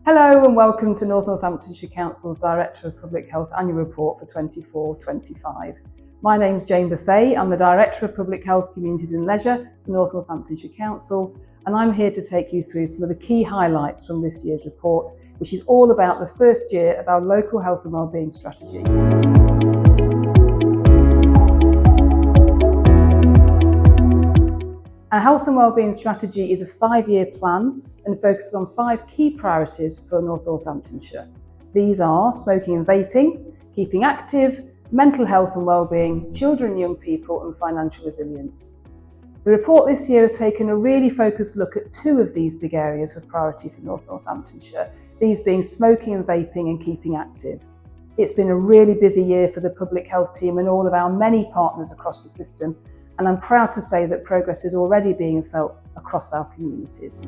Hello and welcome to North Northamptonshire Council's Director of Public Health Annual Report for 24-25. My name's Jane Bethay. I'm the Director of Public Health Communities and Leisure for North Northamptonshire Council, and I'm here to take you through some of the key highlights from this year's report, which is all about the first year of our local health and wellbeing strategy. Our health and wellbeing strategy is a 5-year plan and focuses on 5 key priorities for North Northamptonshire. These are smoking and vaping, keeping active, mental health and wellbeing, children and young people, and financial resilience. The report this year has taken a really focused look at 2 of these big areas of priority for North Northamptonshire, these being smoking and vaping and keeping active. It's been a really busy year for the public health team and all of our many partners across the system, and I'm proud to say that progress is already being felt across our communities.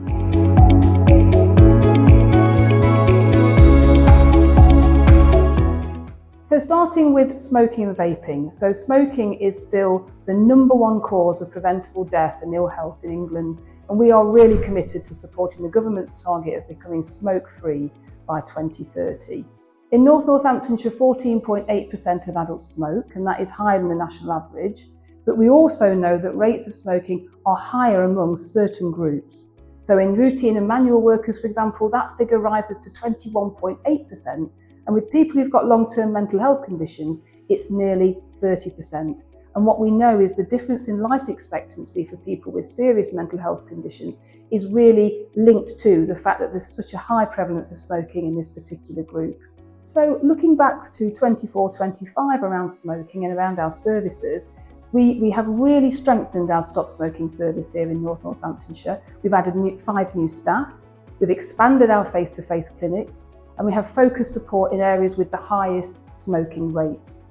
So starting with smoking and vaping. So smoking is still the #1 cause of preventable death and ill health in England, and we are really committed to supporting the government's target of becoming smoke-free by 2030. In North Northamptonshire, 14.8% of adults smoke, and that is higher than the national average. But we also know that rates of smoking are higher among certain groups. So in routine and manual workers, for example, that figure rises to 21.8%. And with people who've got long-term mental health conditions, it's nearly 30%. And what we know is the difference in life expectancy for people with serious mental health conditions is really linked to the fact that there's such a high prevalence of smoking in this particular group. So looking back to 24-25 around smoking and around our services, we have really strengthened our stop smoking service here in North Northamptonshire. We've added 5 new staff, we've expanded our face-to-face clinics, and we have focused support in areas with the highest smoking rates.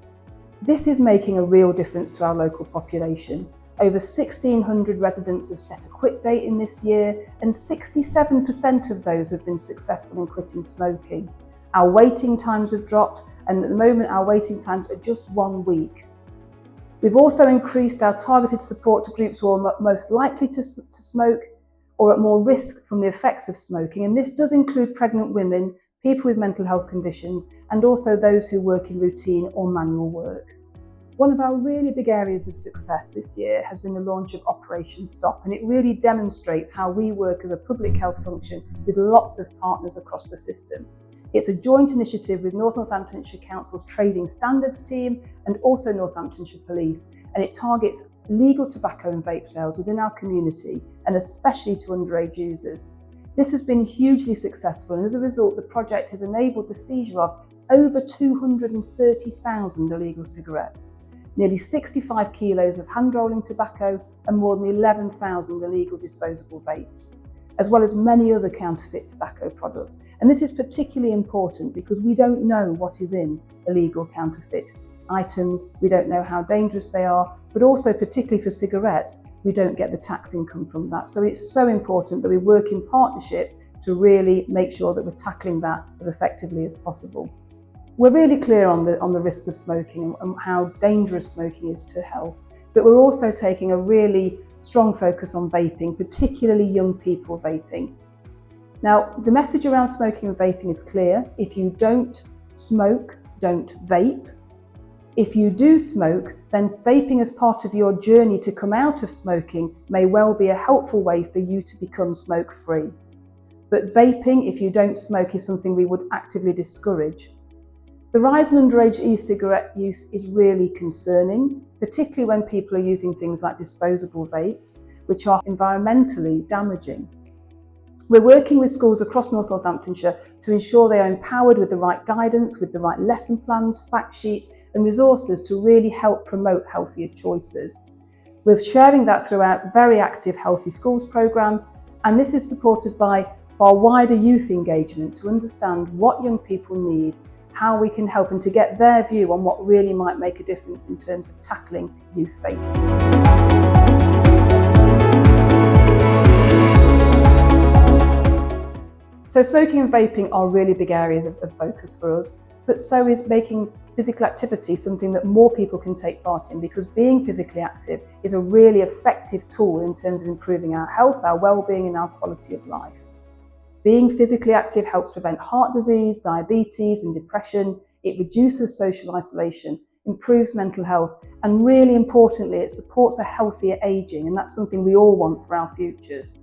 This is making a real difference to our local population. Over 1,600 residents have set a quit date in this year, and 67% of those have been successful in quitting smoking. Our waiting times have dropped, and at the moment our waiting times are just 1 week. We've also increased our targeted support to groups who are most likely to smoke or at more risk from the effects of smoking, and this does include pregnant women, people with mental health conditions, and also those who work in routine or manual work. One of our really big areas of success this year has been the launch of Operation Stop, and it really demonstrates how we work as a public health function with lots of partners across the system. It's a joint initiative with North Northamptonshire Council's Trading Standards team and also Northamptonshire Police, and it targets legal tobacco and vape sales within our community and especially to underage users. This has been hugely successful, and as a result the project has enabled the seizure of over 230,000 illegal cigarettes, nearly 65 kilos of hand-rolling tobacco and more than 11,000 illegal disposable vapes, as well as many other counterfeit tobacco products. And this is particularly important because we don't know what is in illegal counterfeit items, we don't know how dangerous they are, but also particularly for cigarettes, we don't get the tax income from that. So it's so important that we work in partnership to really make sure that we're tackling that as effectively as possible. We're really clear on the risks of smoking and how dangerous smoking is to health. But we're also taking a really strong focus on vaping, particularly young people vaping. Now, the message around smoking and vaping is clear. If you don't smoke, don't vape. If you do smoke, then vaping as part of your journey to come out of smoking may well be a helpful way for you to become smoke-free. But vaping, if you don't smoke, is something we would actively discourage. The rise in underage e-cigarette use is really concerning, particularly when people are using things like disposable vapes, which are environmentally damaging. We're working with schools across North Northamptonshire to ensure they are empowered with the right guidance, with the right lesson plans, fact sheets and resources to really help promote healthier choices. We're sharing that through our very active Healthy Schools programme, and this is supported by far wider youth engagement to understand what young people need, how we can help them to get their view on what really might make a difference in terms of tackling youth vaping. So smoking and vaping are really big areas of focus for us, but so is making physical activity something that more people can take part in, because being physically active is a really effective tool in terms of improving our health, our well-being and our quality of life. Being physically active helps prevent heart disease, diabetes and depression. It reduces social isolation, improves mental health, and really importantly, it supports a healthier ageing, and that's something we all want for our futures.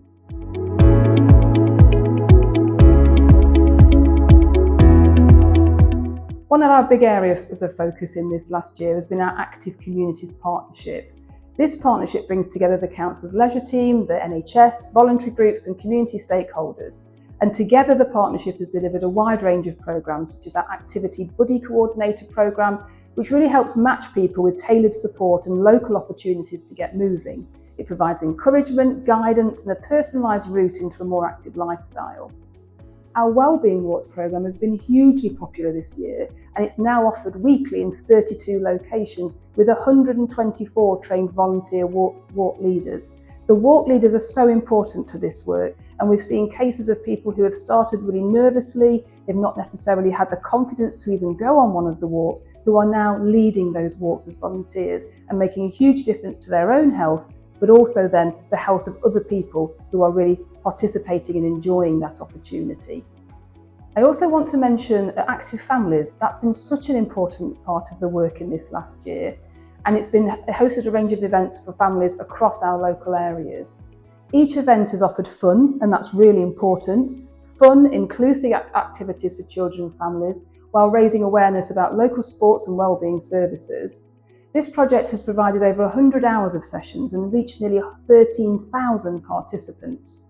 One of our big areas of focus in this last year has been our Active Communities Partnership. This partnership brings together the Council's leisure team, the NHS, voluntary groups and community stakeholders. And together the partnership has delivered a wide range of programmes, such as our Activity Buddy Coordinator programme, which really helps match people with tailored support and local opportunities to get moving. It provides encouragement, guidance and a personalised route into a more active lifestyle. Our Wellbeing Walks programme has been hugely popular this year, and it's now offered weekly in 32 locations with 124 trained volunteer walk leaders. The walk leaders are so important to this work, and we've seen cases of people who have started really nervously, they've not necessarily had the confidence to even go on one of the walks, who are now leading those walks as volunteers and making a huge difference to their own health, but also then the health of other people who are really participating and enjoying that opportunity. I also want to mention Active Families. That's been such an important part of the work in this last year, and it's been hosted a range of events for families across our local areas. Each event has offered fun, and that's really important. Fun, inclusive activities for children and families, while raising awareness about local sports and wellbeing services. This project has provided over 100 hours of sessions and reached nearly 13,000 participants.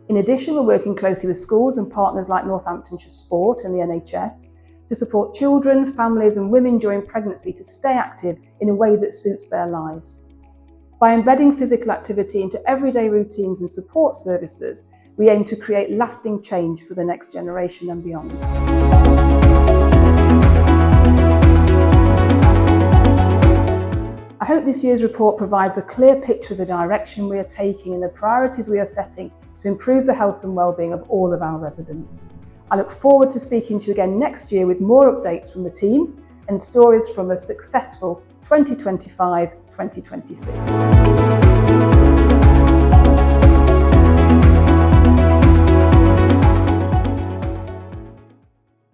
In addition, we're working closely with schools and partners like Northamptonshire Sport and the NHS to support children, families and women during pregnancy to stay active in a way that suits their lives. By embedding physical activity into everyday routines and support services, we aim to create lasting change for the next generation and beyond. I hope this year's report provides a clear picture of the direction we are taking and the priorities we are setting to improve the health and wellbeing of all of our residents. I look forward to speaking to you again next year with more updates from the team and stories from a successful 2025-2026.